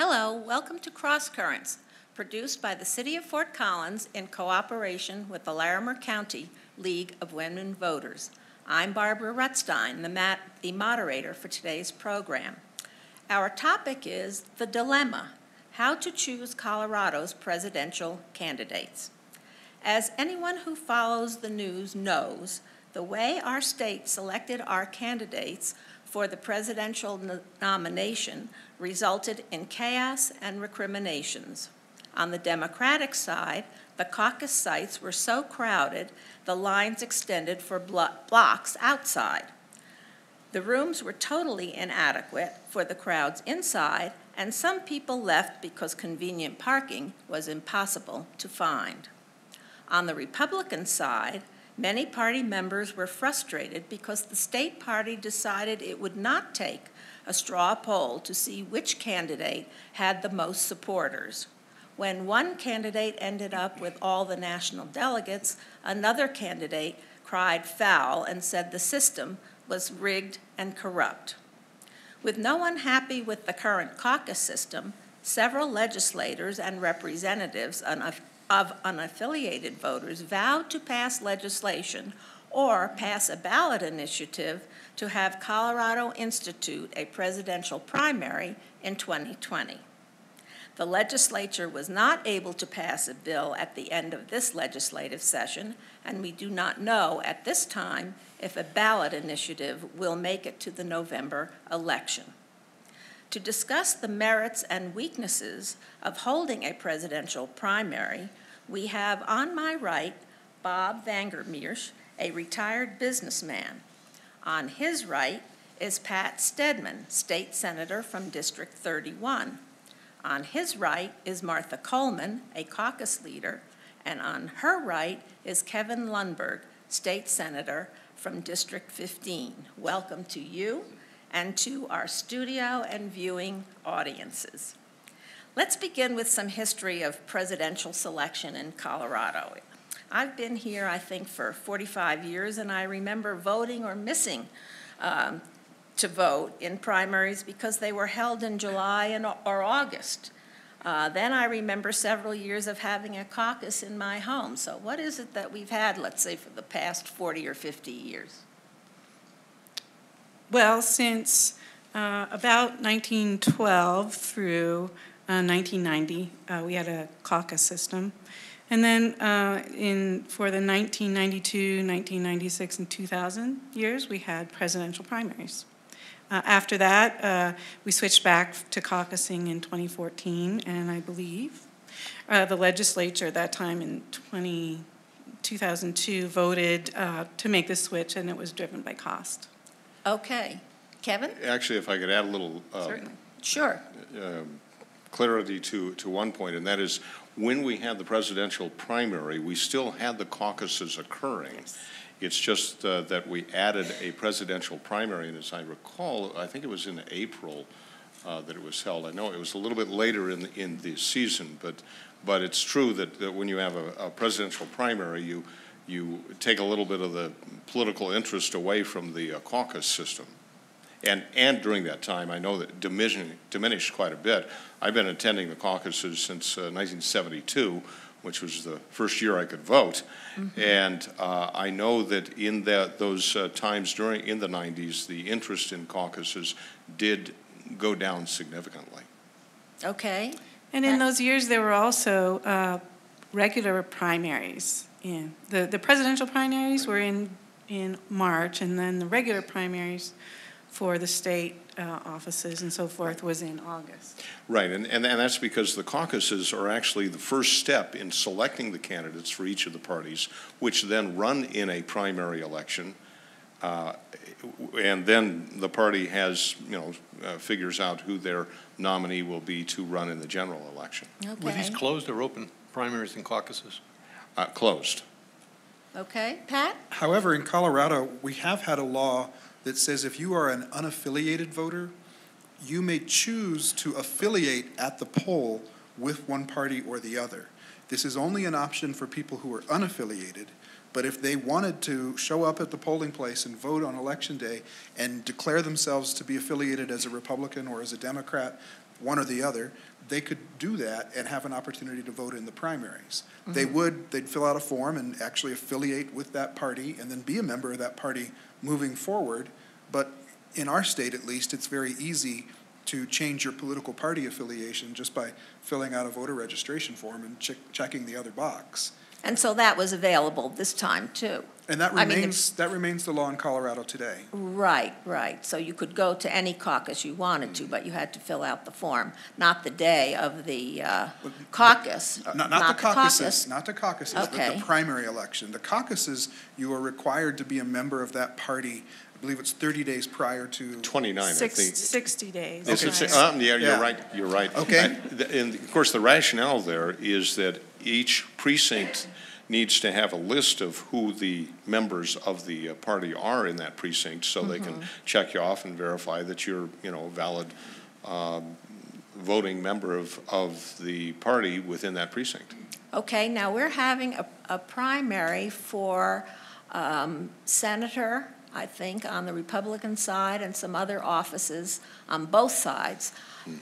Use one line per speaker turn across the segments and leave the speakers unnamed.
Hello, welcome to CrossCurrents, produced by the City of Fort Collins in cooperation with the Larimer County League of Women Voters. I'm Barbara Rutstein, the moderator for today's program. Our topic is the dilemma, how to choose Colorado's presidential candidates. As anyone who follows the news knows, the way our state selected our candidates for the presidential nomination resulted in chaos and recriminations. On the Democratic side, the caucus sites were so crowded, the lines extended for blocks outside. The rooms were totally inadequate for the crowds inside, and some people left because convenient parking was impossible to find. On the Republican side, many party members were frustrated because the state party decided it would not take a straw poll to see which candidate had the most supporters. When one candidate ended up with all the national delegates, another candidate cried foul and said the system was rigged and corrupt. With no one happy with the current caucus system, several legislators and representatives of unaffiliated voters vowed to pass legislation or pass a ballot initiative to have Colorado institute a presidential primary in 2020. The legislature was not able to pass a bill at the end of this legislative session, and we do not know at this time if a ballot initiative will make it to the November election. To discuss the merits and weaknesses of holding a presidential primary, we have on my right Bob Vangermeersch, a retired businessman. On his right is Pat Steadman, state senator from District 31. On his right is Martha Coleman, a caucus leader, and on her right is Kevin Lundberg, state senator from District 15. Welcome to you and to our studio and viewing audiences. Let's begin with some history of presidential selection in Colorado. I've been here, I think, for 45 years, and I remember voting or missing to vote in primaries because they were held in July or August. Then I remember several years of having a caucus in my home. So what is it that we've had, let's say, for the past 40 or 50 years?
Well, since about 1912 through 1990, we had a caucus system. And then for the 1992, 1996, and 2000 years, we had presidential primaries. After that, we switched back to caucusing in 2014, and I believe the legislature at that time in 2002 voted to make the switch, and it was driven by cost.
Okay. Kevin?
Actually, if I could add a little
Certainly. Sure.
Clarity to one point, and that is when we had the presidential primary, we still had the caucuses occurring.
Yes.
It's just that we added a presidential primary, and as I recall, I think it was in April that it was held. I know it was a little bit later in the season, but it's true that when you have a presidential primary, you take a little bit of the political interest away from the caucus system. And during that time, I know that diminished quite a bit. I've been attending the caucuses since 1972, which was the first year I could vote. Mm-hmm. And I know that in those times in the 90s, the interest in caucuses did go down significantly.
Okay.
And in those years, there were also regular primaries. The presidential primaries were in March, and then the regular primaries for the state offices and so forth was in August.
Right, and that's because the caucuses are actually the first step in selecting the candidates for each of the parties, which then run in a primary election, and then the party has, figures out who their nominee will be to run in the general election.
Okay.
Were these closed or open primaries and caucuses?
Closed.
Okay. Pat?
However, in Colorado, we have had a law that says if you are an unaffiliated voter, you may choose to affiliate at the poll with one party or the other. This is only an option for people who are unaffiliated, but if they wanted to show up at the polling place and vote on election day and declare themselves to be affiliated as a Republican or as a Democrat, one or the other, they could do that and have an opportunity to vote in the primaries. They'd fill out a form and actually affiliate with that party and then be a member of that party moving forward. But in our state, at least, it's very easy to change your political party affiliation just by filling out a voter registration form and checking the other box.
And so that was available this time, too.
And that remains the law in Colorado today.
Right, right. So you could go to any caucus you wanted to, but you had to fill out the form, not the day of the caucus.
Not the caucuses, but
Okay.
the primary election. The caucuses, you are required to be a member of that party. I believe it's 30 days prior to.
29, I think.
60 days.
Yes,
Okay.
yeah, you're
Yeah.
right, you're right.
Okay.
And of course, the rationale there is that each precinct needs to have a list of who the members of the party are in that precinct, so they can check you off and verify that you're, a valid voting member of the party within that precinct.
Okay, now we're having a primary for senator, I think, on the Republican side and some other offices on both sides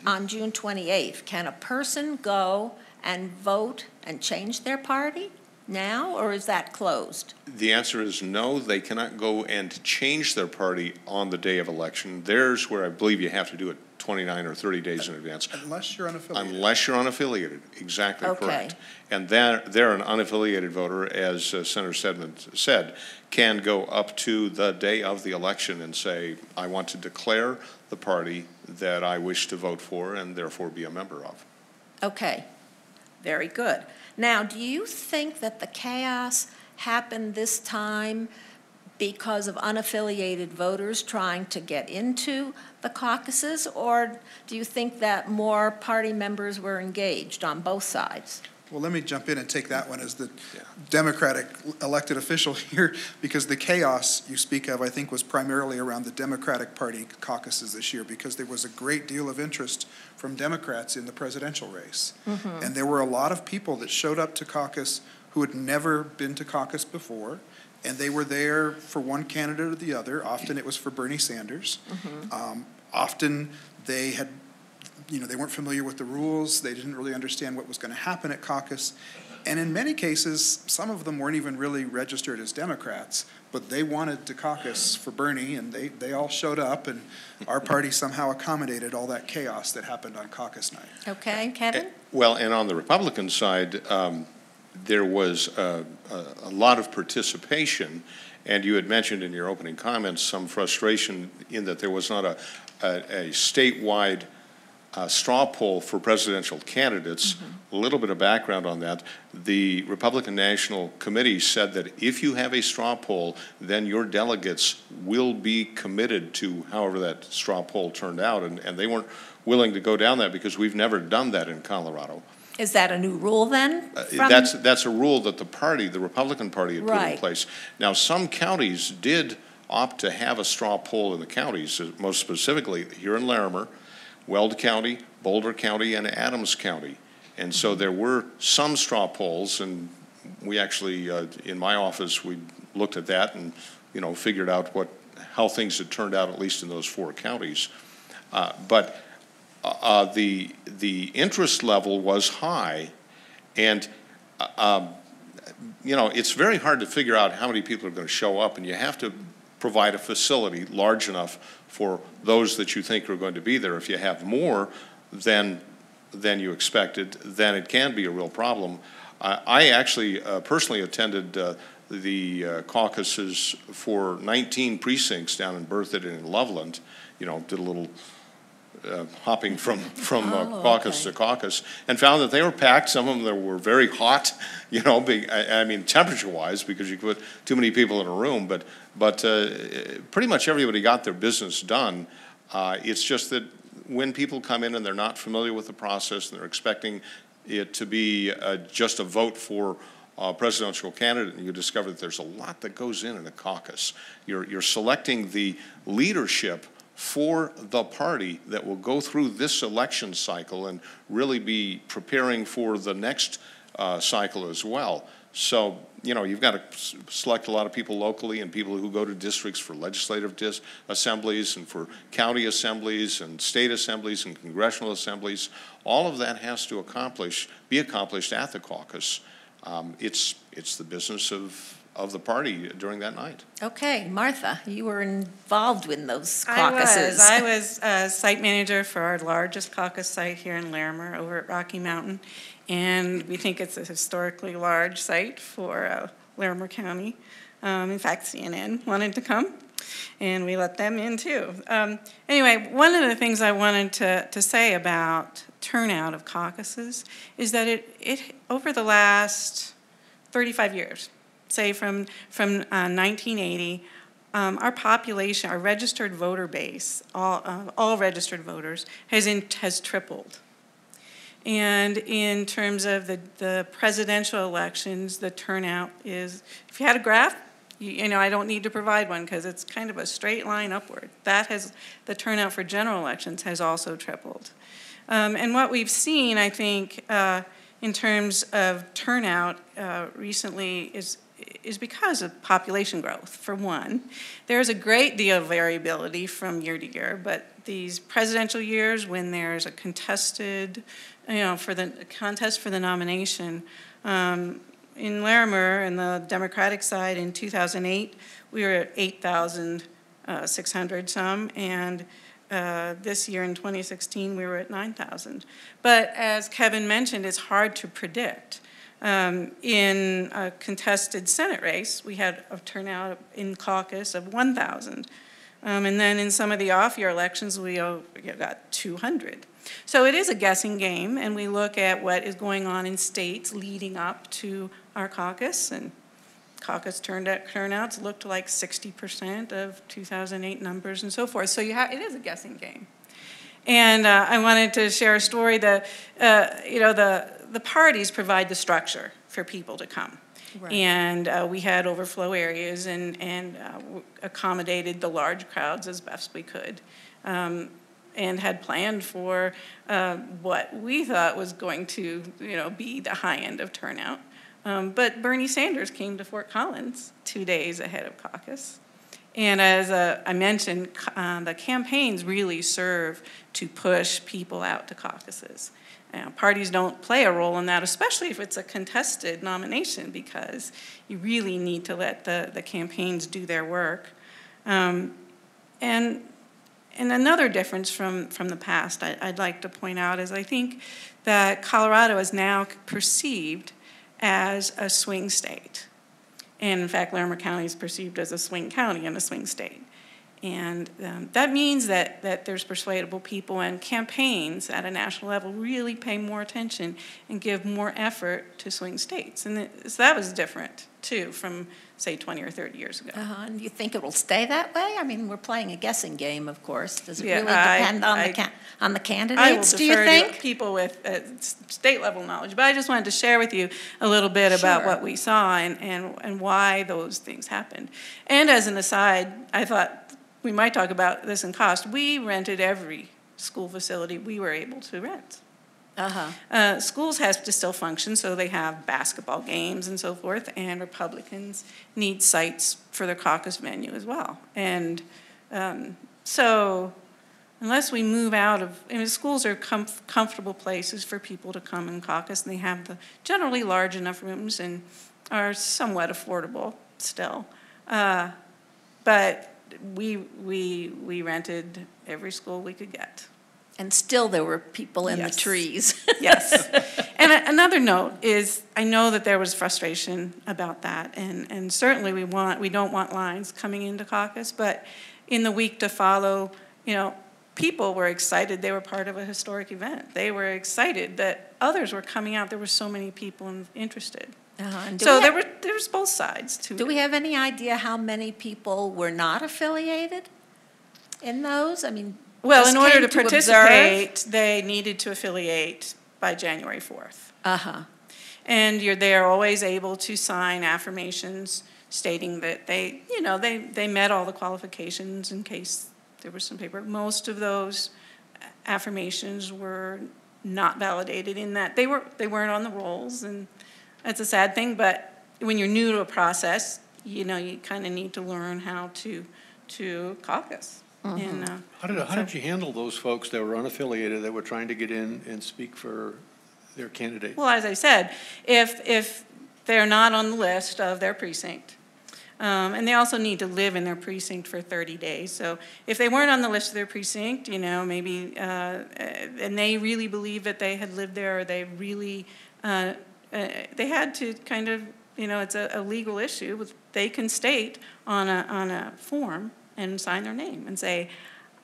on June 28th. Can a person go and vote and change their party now, or is that closed?
The answer is no, they cannot go and change their party on the day of election. There's where I believe you have to do it 29 or 30 days in advance.
Unless you're unaffiliated.
Unless you're unaffiliated, exactly
Okay.
correct. And they're an unaffiliated voter, as Senator Steadman said, can go up to the day of the election and say, I want to declare the party that I wish to vote for and therefore be a member of.
Okay, very good. Now, do you think that the chaos happened this time because of unaffiliated voters trying to get into the caucuses, or do you think that more party members were engaged on both sides?
Well, let me jump in and take that one as the Democratic elected official here, because the chaos you speak of, I think, was primarily around the Democratic Party caucuses this year, because there was a great deal of interest from Democrats in the presidential race. And there were a lot of people that showed up to caucus who had never been to caucus before, and they were there for one candidate or the other. Often it was for Bernie Sanders. Often they had they weren't familiar with the rules. They didn't really understand what was going to happen at caucus. And in many cases, some of them weren't even really registered as Democrats, but they wanted to caucus for Bernie, and they all showed up, and our party somehow accommodated all that chaos that happened on caucus night.
Okay, Kevin?
Well, and on the Republican side, there was a lot of participation, and you had mentioned in your opening comments some frustration in that there was not a statewide straw poll for presidential candidates. A little bit of background on that. The Republican National Committee said that if you have a straw poll, then your delegates will be committed to however that straw poll turned out, and they weren't willing to go down that because we've never done that in Colorado.
Is that a new rule then?
That's a rule that the Republican Party had put in place. Now, some counties did opt to have a straw poll in the counties, most specifically here in Larimer, Weld County, Boulder County, and Adams County. And so there were some straw polls, and we actually, in my office, we looked at that and, figured out how things had turned out, at least in those 4 counties. But the interest level was high, and it's very hard to figure out how many people are going to show up, and you have to provide a facility large enough for those that you think are going to be there. If you have more than you expected, then it can be a real problem. I actually personally attended the caucuses for 19 precincts down in Berthoud and in Loveland. Did a little hopping from caucus to caucus, and found that they were packed. Some of them were very hot, temperature-wise, because you put too many people in a room. But pretty much everybody got their business done. It's just that when people come in and they're not familiar with the process and they're expecting it to be just a vote for a presidential candidate, and you discover that there's a lot that goes in a caucus. You're selecting the leadership for the party that will go through this election cycle and really be preparing for the next cycle as well. So, you know, you've got to select a lot of people locally and people who go to districts for legislative assemblies and for county assemblies and state assemblies and congressional assemblies. All of that has to be accomplished at the caucus. It's the business of the party during that night.
Okay, Martha, you were involved in those caucuses.
I was site manager for our largest caucus site here in Larimer over at Rocky Mountain, and we think it's a historically large site for Larimer County. In fact, CNN wanted to come, and we let them in too. Anyway, one of the things I wanted to say about turnout of caucuses is that it over the last 35 years, say from 1980, our population, our registered voter base, all registered voters, has tripled. And in terms of the presidential elections, the turnout is, if you had a graph, you know, I don't need to provide one because it's kind of a straight line upward. The turnout for general elections has also tripled. And what we've seen, I think, in terms of turnout recently is because of population growth, for one. There's a great deal of variability from year to year, but these presidential years when there's a contested, you know, for the contest for the nomination, in Larimer, in the Democratic side in 2008, we were at 8,600 some, and this year in 2016, we were at 9,000. But as Kevin mentioned, it's hard to predict. In a contested Senate race, we had a turnout in caucus of 1,000. And then in some of the off-year elections, we got 200. So it is a guessing game, and we look at what is going on in states leading up to our caucus, and caucus turnouts looked like 60% of 2008 numbers and so forth. So it is a guessing game. And I wanted to share a story that, the parties provide the structure for people to come. Right. And we had overflow areas and accommodated the large crowds as best we could, and had planned for what we thought was going to, be the high end of turnout. But Bernie Sanders came to Fort Collins 2 days ahead of caucus. And as I mentioned, the campaigns really serve to push people out to caucuses. Parties don't play a role in that, especially if it's a contested nomination, because you really need to let the campaigns do their work. And another difference from the past I'd like to point out is I think that Colorado is now perceived as a swing state. And in fact, Larimer County is perceived as a swing county and a swing state. And that means that there's persuadable people, and campaigns at a national level really pay more attention and give more effort to swing states. And so that was different, too, from, say, 20 or 30 years ago.
And you think it will stay that way? I mean, we're playing a guessing game, of course. Does it really depend on the candidates, do you think?
I will defer to people with state-level knowledge. But I just wanted to share with you a little bit about what we saw and why those things happened. And as an aside, I thought we might talk about this in cost. We rented every school facility we were able to rent. Schools have to still function, so they have basketball games and so forth, and Republicans need sites for their caucus venue as well. And so unless we move out of, schools are comfortable places for people to come and caucus, and they have the generally large enough rooms and are somewhat affordable still. But we rented every school we could get.
And still there were people in the trees.
Yes. And another note is, I know that there was frustration about that, and certainly we don't want lines coming into caucus, but in the week to follow, people were excited they were part of a historic event. They were excited that others were coming out. There were so many people interested. So there was both sides to it.
Do we have any idea how many people were not affiliated in those? I mean,
well, in order to participate, they needed to affiliate by January 4th. And they're always able to sign affirmations stating that they met all the qualifications in case there was some paper. Most of those affirmations were not validated in that they weren't on the rolls, and that's a sad thing, but when you're new to a process, you know, you kind of need to learn how to caucus. And,
How did you handle those folks that were unaffiliated that were trying to get in and speak for their candidate?
well, as I said, if they're not on the list of their precinct, and they also need to live in their precinct for 30 days. So if they weren't on the list of their precinct, you know, maybe, and they really believe that they had lived there, or they really, they had to kind of, you know, it's a legal issue. They can state on a form and sign their name and say,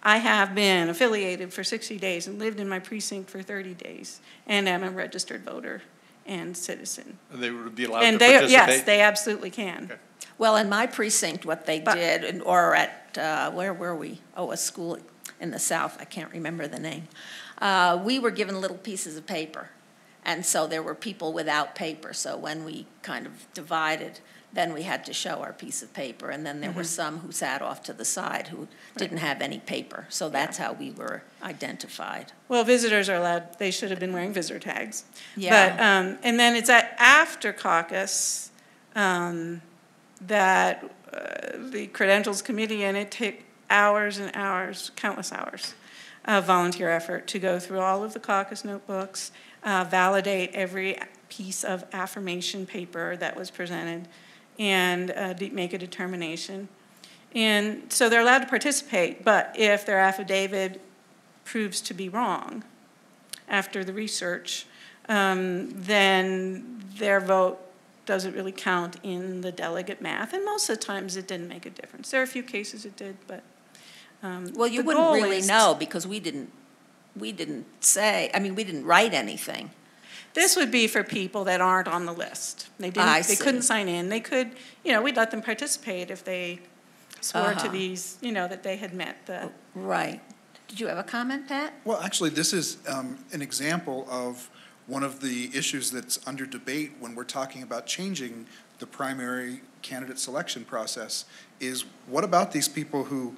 I have been affiliated for 60 days and lived in my precinct for 30 days and am a registered voter and citizen.
And they would be allowed
And
to participate?
yes, they absolutely can.
Okay.
Well, in my precinct, what they
But-
did, or at, where were we? Oh, a school in the south, I can't remember the name. We were given little pieces of paper, and so there were people without paper. So when we kind of divided, then we had to show our piece of paper, and then there were some who sat off to the side who didn't have any paper. So that's how we were identified.
Well, visitors are allowed, they should have been wearing visitor tags.
Yeah.
But, and then it's after caucus that the credentials committee, and it took hours and hours, countless hours of volunteer effort to go through all of the caucus notebooks, validate every piece of affirmation paper that was presented, and make a determination. And so they're allowed to participate, but if their affidavit proves to be wrong after the research, then their vote doesn't really count in the delegate math, and most of the times it didn't make a difference. There are a few cases it did, but
Well, you
the
wouldn't
goal
really
is
know because we didn't say, I mean, we didn't write anything.
this would be for people that aren't on the list. They
I
didn't. They
see.
couldn't sign in. They could, you know, we'd let them participate if they swore to
Uh-huh.
these, you know, that they had met the.
Right. Did you have a comment, Pat?
Well, actually, this is an example of one of the issues that's under debate when we're talking about changing the primary candidate selection process is what about these people who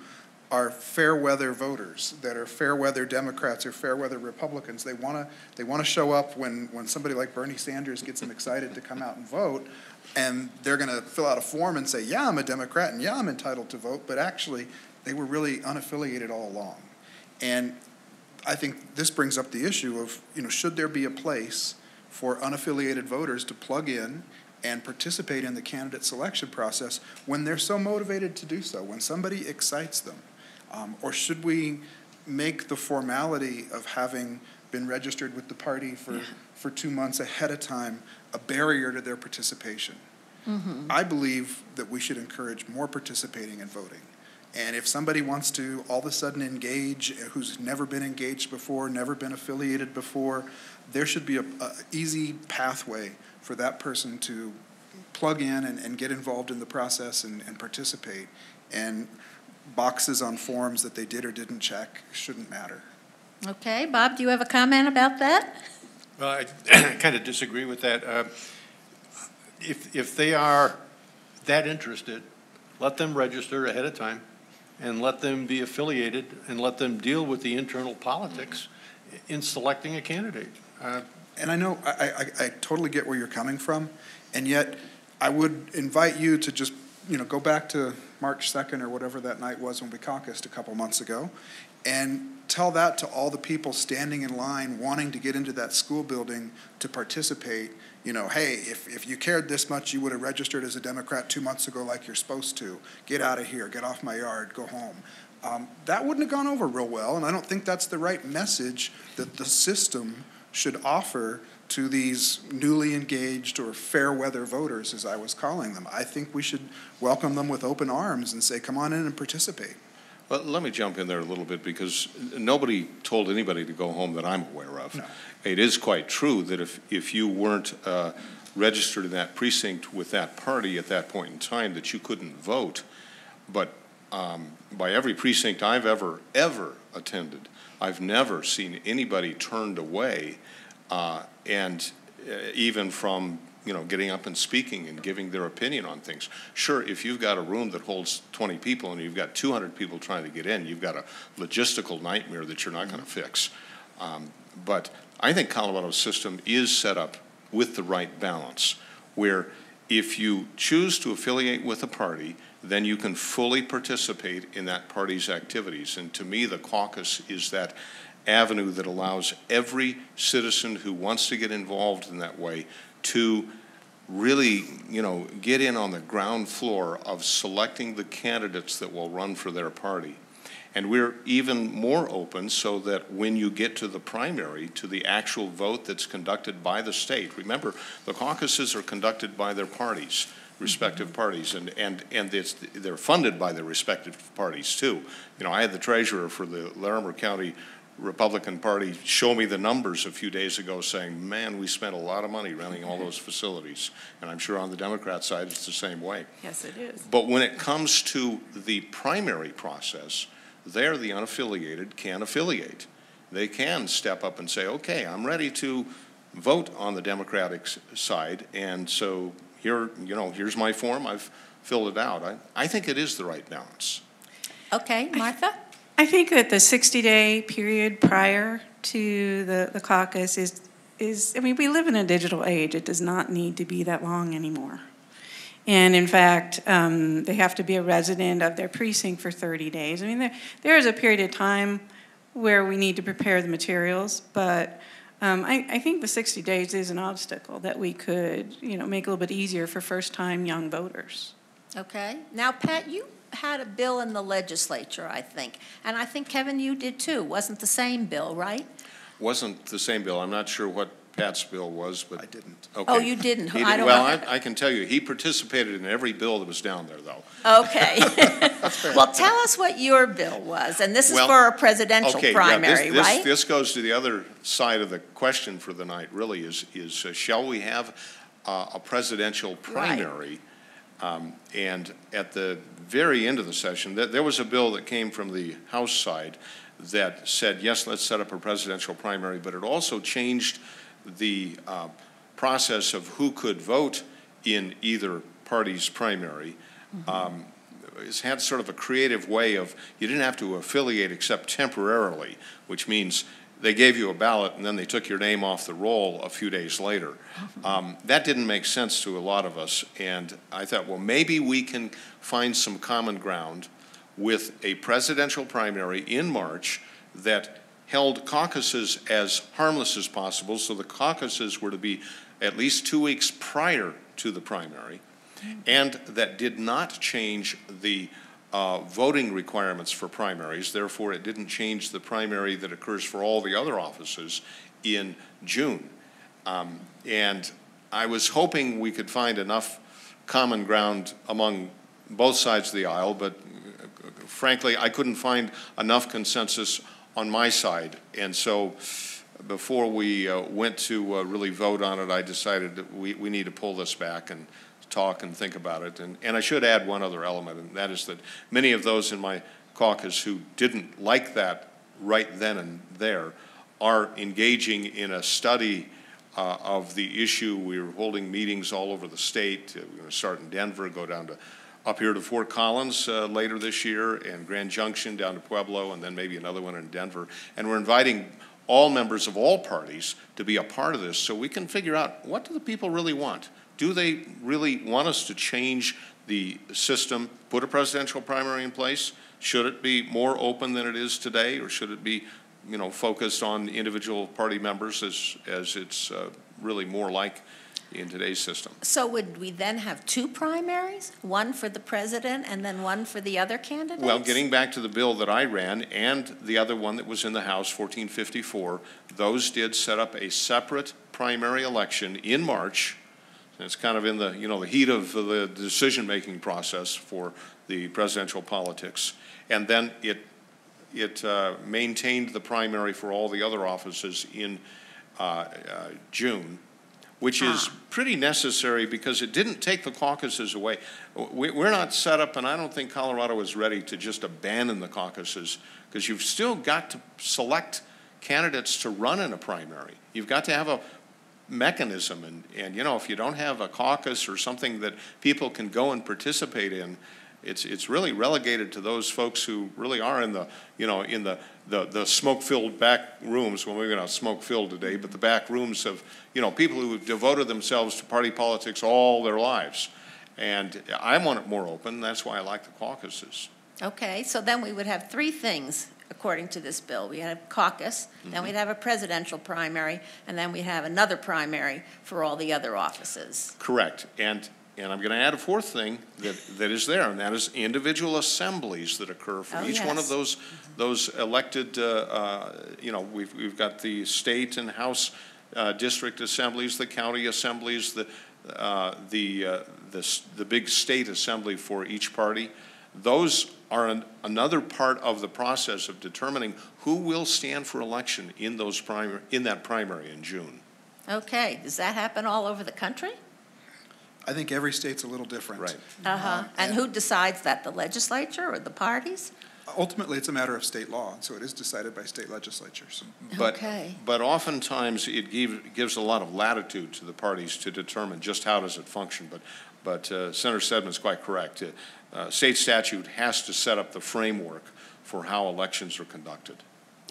are fair weather voters, that are fair weather Democrats or fair weather Republicans? They want to show up when somebody like Bernie Sanders gets them excited to come out and vote, and they're going to fill out a form and say, yeah, I'm a Democrat and yeah, I'm entitled to vote, but actually they were really unaffiliated all along. And I think this brings up the issue of, you know, should there be a place for unaffiliated voters to plug in and participate in the candidate selection process when they're so motivated to do so, when somebody excites them? Or should we make the formality of having been registered with the party for 2 months ahead of time a barrier to their participation?
Mm-hmm.
I believe that we should encourage more participating in voting. And if somebody wants to all of a sudden engage, who's never been engaged before, never been affiliated before, there should be a easy pathway for that person to plug in and get involved in the process and participate. And boxes on forms that they did or didn't check shouldn't matter.
Okay, Bob, do you have a comment about that?
Well, I kind of disagree with that. If they are that interested, let them register ahead of time and let them be affiliated and let them deal with the internal politics in selecting a candidate.
And I know, I totally get where you're coming from, and yet I would invite you to just, you know, go back to March 2nd or whatever that night was when we caucused a couple months ago, and tell that to all the people standing in line wanting to get into that school building to participate. You know, hey, if you cared this much, you would have registered as a Democrat 2 months ago like you're supposed to. Get out of here, get off my yard, go home. That wouldn't have gone over real well, and I don't think that's the right message that the system should offer to these newly engaged or fair weather voters, as I was calling them. I think we should welcome them with open arms and say, come on in and participate.
Well, let me jump in there a little bit because nobody told anybody to go home that I'm aware of.
No.
It is quite true that if you weren't registered in that precinct with that party at that point in time that you couldn't vote. But by every precinct I've ever attended, I've never seen anybody turned away and even from, you know, getting up and speaking and giving their opinion on things. Sure, if you've got a room that holds 20 people and you've got 200 people trying to get in, you've got a logistical nightmare that you're not going to fix. But I think Colorado's system is set up with the right balance, where If you choose to affiliate with a party, then you can fully participate in that party's activities. And to me, the caucus is that avenue that allows every citizen who wants to get involved in that way to really, get in on the ground floor of selecting the candidates that will run for their party. And we're even more open so that when you get to the primary, to the actual vote that's conducted by the state, remember, the caucuses are conducted by their parties, respective parties, and they're funded by their respective parties too. I had the treasurer for the Larimer County Republican Party show me the numbers a few days ago saying, man, we spent a lot of money running all those facilities. And I'm sure on the Democrat side it's the same way.
Yes, it is.
But when it comes to the primary process, there the unaffiliated can affiliate. They can step up and say, okay, I'm ready to vote on the Democratic side, and so here's my form, I've filled it out. I think it is the right balance.
Okay, Martha?
I think that the 60-day period prior to the caucus is, we live in a digital age. It does not need to be that long anymore. And in fact, they have to be a resident of their precinct for 30 days. There is a period of time where we need to prepare the materials, but I think the 60 days is an obstacle that we could, make a little bit easier for first-time young voters.
Okay. Now, Pat, you had a bill in the legislature, I think. And I think, Kevin, you did too. Wasn't the same bill, right?
Wasn't the same bill. I'm not sure what Pat's bill was, but
I didn't.
Okay.
Oh, you didn't?
He
I don't
well,
know.
I can tell you, he participated in every bill that was down there, though.
Okay. Well, tell us what your bill was. And this is
Well,
for a presidential primary, right?
This goes to the other side of the question for the night, really, is shall we have a presidential primary? And at the very end of the session, there was a bill that came from the House side that said, yes, let's set up a presidential primary, but it also changed the process of who could vote in either party's primary. It's had sort of a creative way of, you didn't have to affiliate except temporarily, which means they gave you a ballot and then they took your name off the roll a few days later. That didn't make sense to a lot of us, and I thought, well, maybe we can find some common ground with a presidential primary in March that held caucuses as harmless as possible, so the caucuses were to be at least 2 weeks prior to the primary, and that did not change the voting requirements for primaries. Therefore, it didn't change the primary that occurs for all the other offices in June. And I was hoping we could find enough common ground among both sides of the aisle, but frankly, I couldn't find enough consensus on my side. And so before we went to really vote on it, I decided that we need to pull this back and talk and think about it. And I should add one other element, and that is that many of those in my caucus who didn't like that right then and there are engaging in a study of the issue. We're holding meetings all over the state. We're going to start in Denver, go down to up here to Fort Collins later this year, and Grand Junction down to Pueblo, and then maybe another one in Denver. And we're inviting all members of all parties to be a part of this so we can figure out, what do the people really want? Do they really want us to change the system, put a presidential primary in place? Should it be more open than it is today, or should it be, focused on individual party members as it's really more like in today's system?
So would we then have two primaries, one for the president and then one for the other candidates?
Well, getting back to the bill that I ran and the other one that was in the House, 1454, those did set up a separate primary election in March. And it's kind of in the, the heat of the decision-making process for the presidential politics. And then it maintained the primary for all the other offices in June, which is pretty necessary because it didn't take the caucuses away. We're not set up, and I don't think Colorado is ready to just abandon the caucuses, because you've still got to select candidates to run in a primary. You've got to have a mechanism, and if you don't have a caucus or something that people can go and participate in, It's really relegated to those folks who really are in the, you know, in the smoke-filled back rooms. Well, maybe not smoke-filled today, but the back rooms of, you know, people who have devoted themselves to party politics all their lives. And I want it more open. That's why I like the caucuses.
Okay, so then we would have three things according to this bill. We have caucus, then we'd have a presidential primary, and then we'd have another primary for all the other offices.
Correct. And I'm going to add a fourth thing that is there, and that is individual assemblies that occur for each one of those elected. You know, we've got the state and House district assemblies, the county assemblies, the big state assembly for each party. Those are another part of the process of determining who will stand for election in that primary in June.
Okay, does that happen all over the country?
I think every state's a little different.
Right.
And who decides that, the legislature or the parties?
Ultimately, it's a matter of state law, so it is decided by state legislatures.
But oftentimes it gives a lot of latitude to the parties to determine just how does it function. But Senator Steadman's quite correct. State statute has to set up the framework for how elections are conducted.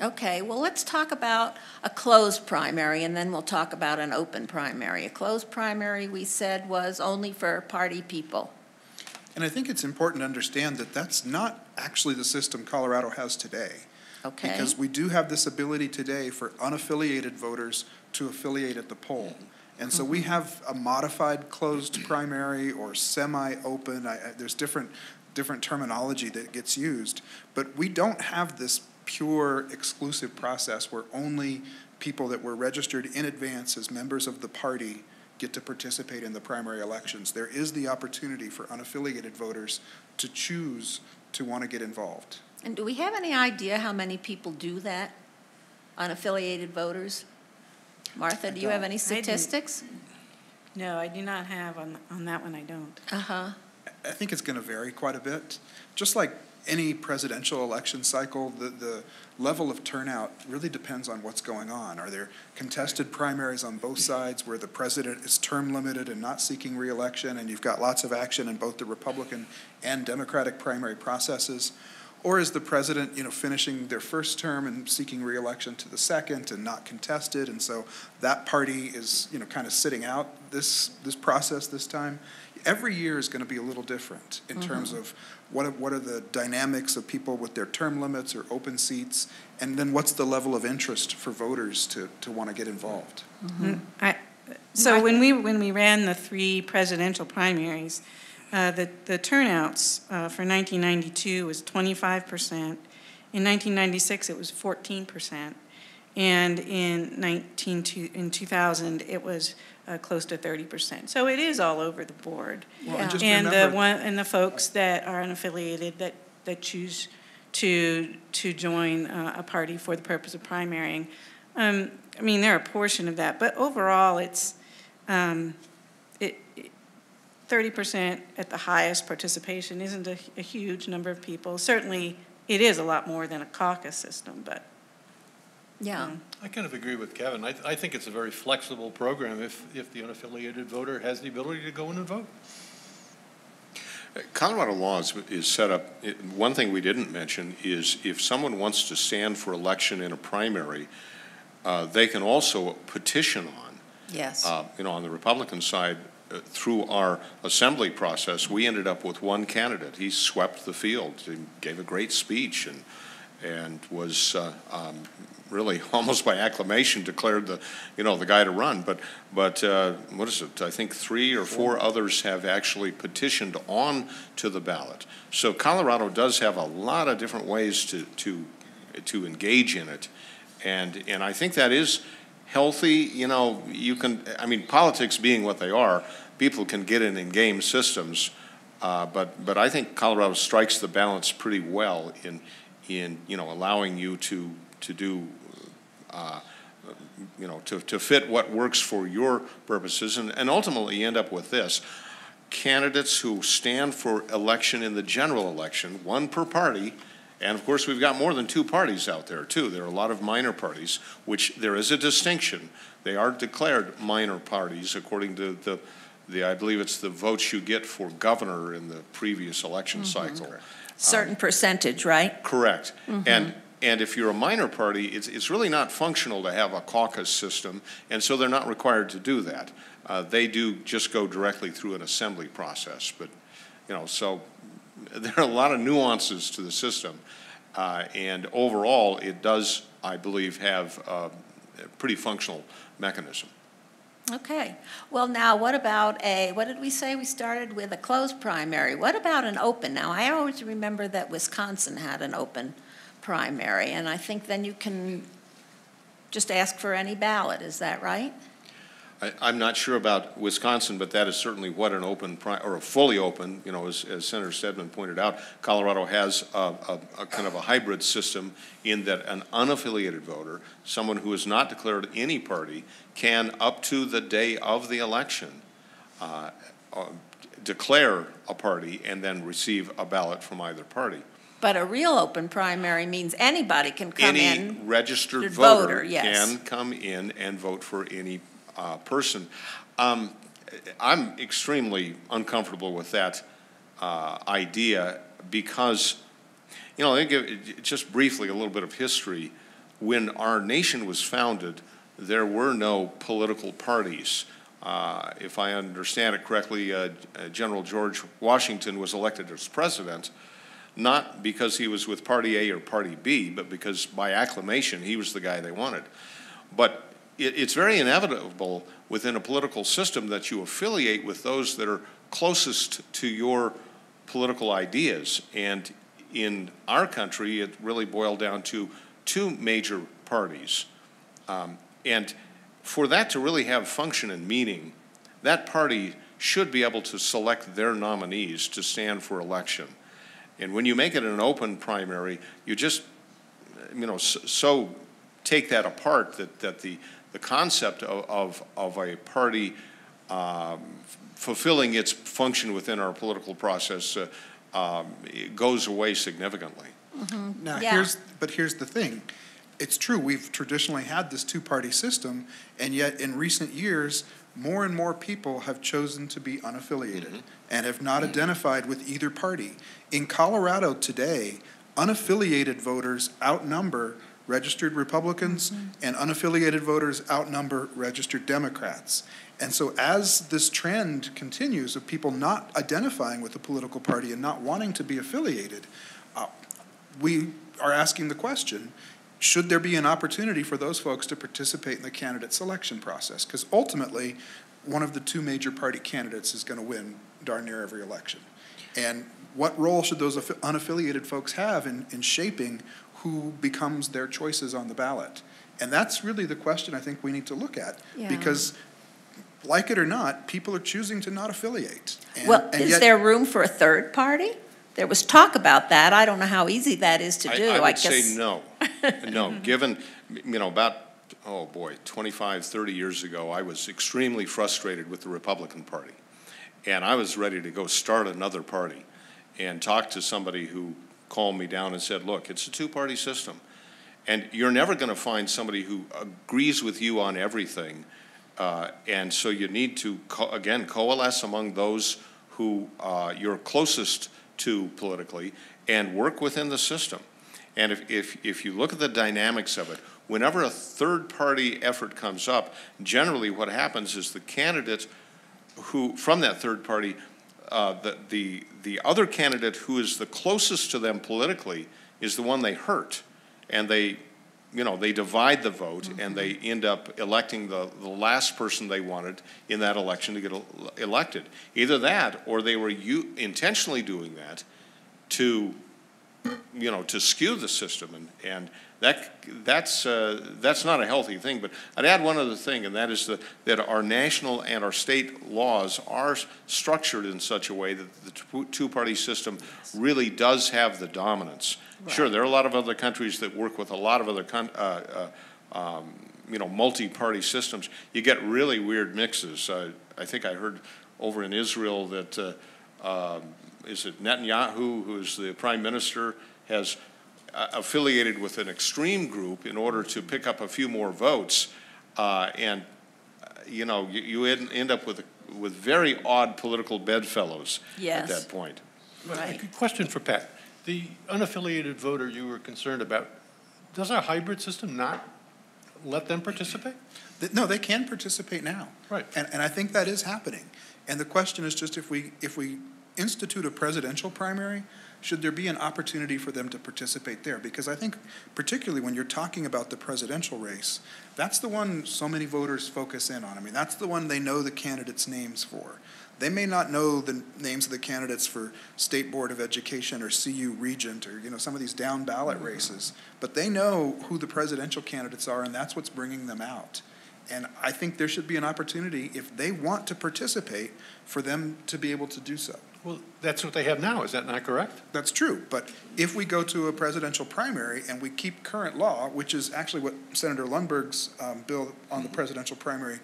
Okay, well, let's talk about a closed primary, and then we'll talk about an open primary. A closed primary, we said, was only for party people.
And I think it's important to understand that that's not actually the system Colorado has today.
Okay.
Because we do have this ability today for unaffiliated voters to affiliate at the poll. And so we have a modified closed primary or semi-open. There's different terminology that gets used. But we don't have this pure exclusive process where only people that were registered in advance as members of the party get to participate in the primary elections. There is the opportunity for unaffiliated voters to choose to want to get involved.
And do we have any idea how many people do that, unaffiliated voters? Martha, do you have any statistics?
No, I do not have on that one, I don't.
Uh-huh.
I think it's going to vary quite a bit. Just like any presidential election cycle, the level of turnout really depends on what's going on. Are there contested primaries on both sides where the president is term limited and not seeking re-election, and you've got lots of action in both the Republican and Democratic primary processes? Or is the president, finishing their first term and seeking re-election to the second and not contested, and so that party is, kind of sitting out this process this time? Every year is going to be a little different in terms of what are the dynamics of people with their term limits or open seats, and then what's the level of interest for voters to want to get involved.
So when we ran the 3 presidential primaries, the turnouts for 1992 was 25%. In 1996, it was 14%. And in 2000, it was close to 30%. So it is all over the board.
Well,
and and the folks that are unaffiliated that choose to join a party for the purpose of primarying, they're a portion of that. But overall, it's 30% at the highest participation isn't a huge number of people. Certainly, it is a lot more than a caucus system, but.
Yeah.
I kind of agree with Kevin. I think it's a very flexible program if the unaffiliated voter has the ability to go in and vote.
Colorado law is set up, one thing we didn't mention is if someone wants to stand for election in a primary, they can also petition on.
Yes.
On the Republican side, through our assembly process, we ended up with one candidate. He swept the field. He gave a great speech and was really almost by acclamation declared the guy to run. But what is it? I think 3 or 4 others have actually petitioned on to the ballot. So Colorado does have a lot of different ways to engage in it, and I think that is healthy. You can. Politics being what they are, people can get in game systems, but I think Colorado strikes the balance pretty well in allowing you to do to fit what works for your purposes, and ultimately you end up with this: candidates who stand for election in the general election, 1 per party. And of course, we've got more than 2 parties out there too. There are a lot of minor parties, which there is a distinction. They are declared minor parties according to I believe it's the votes you get for governor in the previous election cycle.
Certain percentage, right?
Correct. And if you're a minor party, it's really not functional to have a caucus system, and so they're not required to do that. They do just go directly through an assembly process. But, so there are a lot of nuances to the system. And overall, it does, I believe, have a pretty functional mechanism.
Okay. Well, now, what about what did we say? We started with a closed primary. What about an open? Now, I always remember that Wisconsin had an open primary, and I think then you can just ask for any ballot. Is that right?
I'm not sure about Wisconsin, but that is certainly what an open or a fully open, as Senator Steadman pointed out, Colorado has a kind of a hybrid system in that an unaffiliated voter, someone who is not declared any party, can, up to the day of the election, declare a party and then receive a ballot from either party.
But a real open primary means anybody can come in.
Any registered voter
yes.
can come in and vote for any person. I'm extremely uncomfortable with that idea because, I think just briefly a little bit of history. When our nation was founded, there were no political parties. If I understand it correctly, General George Washington was elected as president, not because he was with Party A or Party B, but because by acclamation he was the guy they wanted. But it's very inevitable within a political system that you affiliate with those that are closest to your political ideas. And in our country, it really boiled down to two major parties. And for that to really have function and meaning, that party should be able to select their nominees to stand for election. And when you make it an open primary, you just, so take that apart that the concept of a party fulfilling its function within our political process it goes away significantly.
Mm-hmm.
Now,
yeah.
here's the thing. It's true, we've traditionally had this two-party system, and yet in recent years, more and more people have chosen to be unaffiliated and have not identified with either party. In Colorado today, unaffiliated voters outnumber registered Republicans, and unaffiliated voters outnumber registered Democrats. And so as this trend continues of people not identifying with the political party and not wanting to be affiliated, we are asking the question, should there be an opportunity for those folks to participate in the candidate selection process? Because ultimately, one of the two major party candidates is going to win darn near every election. And what role should those unaffiliated folks have in shaping who becomes their choices on the ballot? And that's really the question I think we need to look at.
Yeah.
Because, like it or not, people are choosing to not affiliate.
Is there room for a third party? There was talk about that. I don't know how easy that is to do.
I would
guess.
say no. No, given, about, 25, 30 years ago, I was extremely frustrated with the Republican Party. And I was ready to go start another party and talk to somebody who calmed me down and said, look, it's a two-party system. And you're never going to find somebody who agrees with you on everything. And so you need to, again, coalesce among those who you're closest to politically and work within the system. And if you look at the dynamics of it, whenever a third-party effort comes up, generally what happens is the candidate who, from that third party, the other candidate who is the closest to them politically is the one they hurt. And they divide the vote, and they end up electing the last person they wanted in that election to get elected. Either that, or they were intentionally doing that to skew the system, and that's not a healthy thing. But I'd add one other thing, and that is that our national and our state laws are structured in such a way that the two-party system really does have the dominance. Right. Sure, there are a lot of other countries that work with a lot of other multi-party systems. You get really weird mixes. I think I heard over in Israel that is it Netanyahu, who's the prime minister, has affiliated with an extreme group in order to pick up a few more votes, and you know, you end up with very odd political bedfellows
Yes.
at that point.
Right.
Question for Pat. The unaffiliated voter you were concerned about, does our hybrid system not let them participate?
No, they can participate now.
Right.
And I think that is happening. And the question is just if we institute a presidential primary, should there be an opportunity for them to participate there? Because I think particularly when you're talking about the presidential race, that's the one so many voters focus in on. I mean, that's the one they know the candidates' names for. They may not know the names of the candidates for State Board of Education or CU Regent or, you know, some of these down ballot races, but they know who the presidential candidates are, and that's what's bringing them out. And I think there should be an opportunity, if they want to participate, for them to be able to do so.
Well, that's what they have now. Is that not correct?
That's true, but if we go to a presidential primary and we keep current law, which is actually what Senator Lundberg's bill on the presidential primary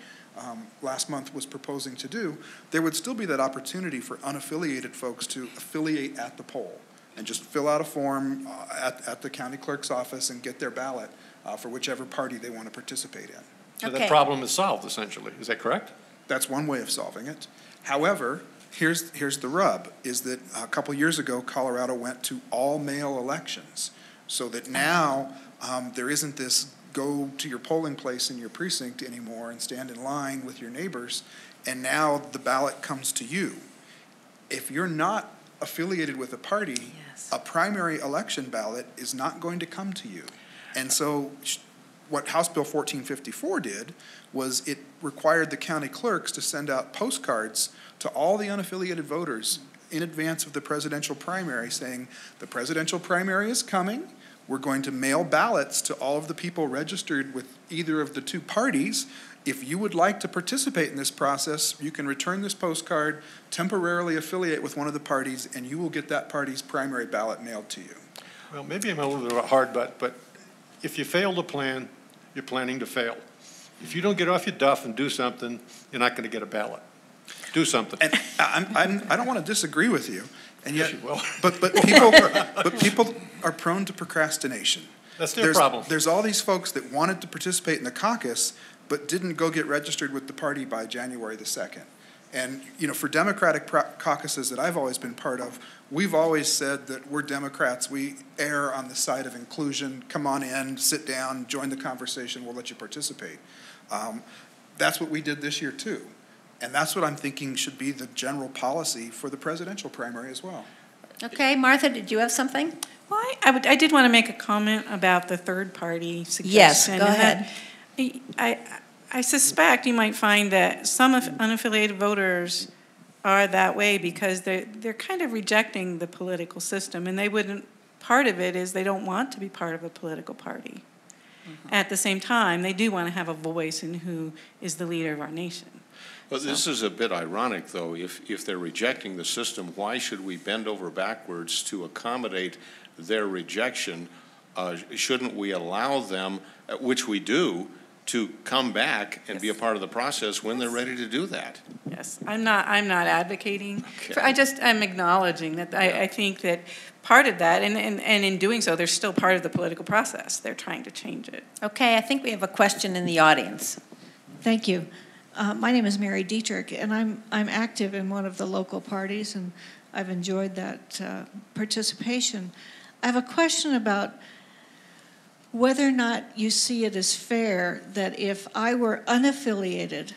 last month was proposing to do, there would still be that opportunity for unaffiliated folks to affiliate at the poll and just fill out a form at the county clerk's office and get their ballot for whichever party they want to participate in.
So
Okay.
that problem is solved, essentially. Is that correct?
That's one way of solving it. However, here's the rub, is that a couple years ago, Colorado went to all-mail elections, so that now there isn't this go to your polling place in your precinct anymore and stand in line with your neighbors, and now the ballot comes to you. If you're not affiliated with a party,
Yes.
a primary election ballot is not going to come to you. And so what House Bill 1454 did was it required the county clerks to send out postcards to all the unaffiliated voters in advance of the presidential primary saying, the presidential primary is coming. We're going to mail ballots to all of the people registered with either of the two parties. If you would like to participate in this process, you can return this postcard, temporarily affiliate with one of the parties, and you will get that party's primary ballot mailed to you.
Well, maybe I'm a little bit hard, but if you fail to plan, you're planning to fail. If you don't get off your duff and do something, you're not going to get a ballot. Do something.
And I don't want to disagree with you, and yet,
Yes, you will.
but people are prone to procrastination.
That's their problem.
There's all these folks that wanted to participate in the caucus, but didn't go get registered with the party by January the 2nd. And, you know, for Democratic caucuses that I've always been part of, we've always said that we're Democrats. We err on the side of inclusion. Come on in, sit down, join the conversation. We'll let you participate. That's what we did this year, too. And that's what I'm thinking should be the general policy for the presidential primary as well.
Okay, Martha, did you have something?
Well, I did want to make a comment about the third-party suggestion.
Yes, go
and
ahead.
I suspect you might find that some unaffiliated voters are that way because they're kind of rejecting the political system, and they wouldn't. Part of it is they don't want to be part of a political party. Mm-hmm. At the same time, they do want to have a voice in who is the leader of our nation.
Well, this is a bit ironic, though. If they're rejecting the system, why should we bend over backwards to accommodate their rejection? Shouldn't we allow them, which we do, to come back and be a part of the process when they're ready to do that?
Yes, I'm not advocating.
Okay.
I'm acknowledging that I think that part of that, and in doing so, they're still part of the political process. They're trying to change it.
Okay, I think we have a question in the audience.
Thank you. My name is Mary Dietrich, and I'm active in one of the local parties, and I've enjoyed that participation. I have a question about whether or not you see it as fair that if I were unaffiliated,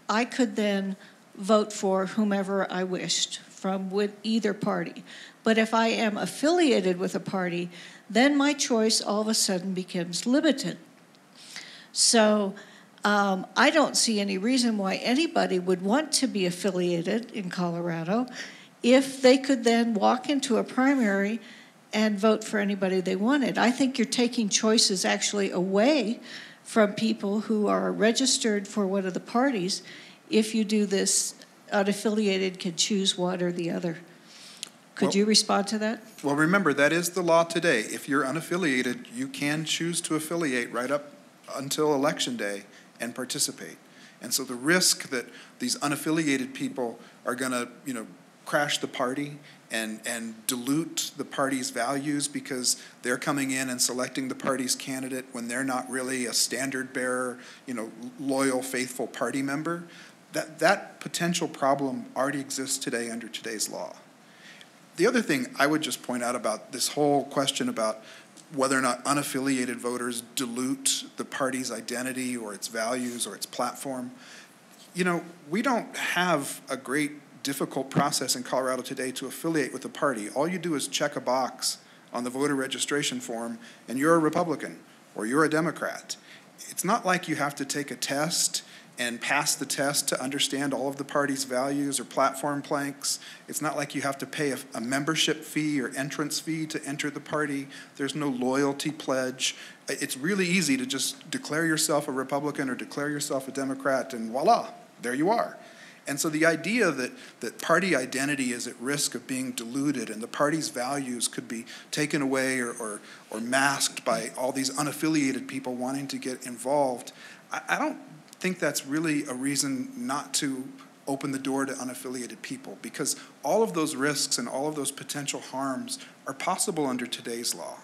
I could then vote for whomever I wished from either party. But if I am affiliated with a party, then my choice all of a sudden becomes limited. So I don't see any reason why anybody would want to be affiliated in Colorado if they could then walk into a primary and vote for anybody they wanted. I think you're taking choices actually away from people who are registered for one of the parties if you do this unaffiliated can choose one or the other. Could you respond to that?
Well, remember, that is the law today. If you're unaffiliated, you can choose to affiliate right up until Election Day and participate. And so the risk that these unaffiliated people are going to, crash the party and dilute the party's values because they're coming in and selecting the party's candidate when they're not really a standard bearer, loyal, faithful party member. That potential problem already exists today under today's law. The other thing I would just point out about this whole question about whether or not unaffiliated voters dilute the party's identity or its values or its platform, we don't have a great difficult process in Colorado today to affiliate with a party. All you do is check a box on the voter registration form and you're a Republican or you're a Democrat. It's not like you have to take a test and pass the test to understand all of the party's values or platform planks. It's not like you have to pay a membership fee or entrance fee to enter the party. There's no loyalty pledge. It's really easy to just declare yourself a Republican or declare yourself a Democrat, and voila, there you are. And so the idea that party identity is at risk of being diluted and the party's values could be taken away or masked by all these unaffiliated people wanting to get involved, I don't think that's really a reason not to open the door to unaffiliated people, because all of those risks and all of those potential harms are possible under today's law.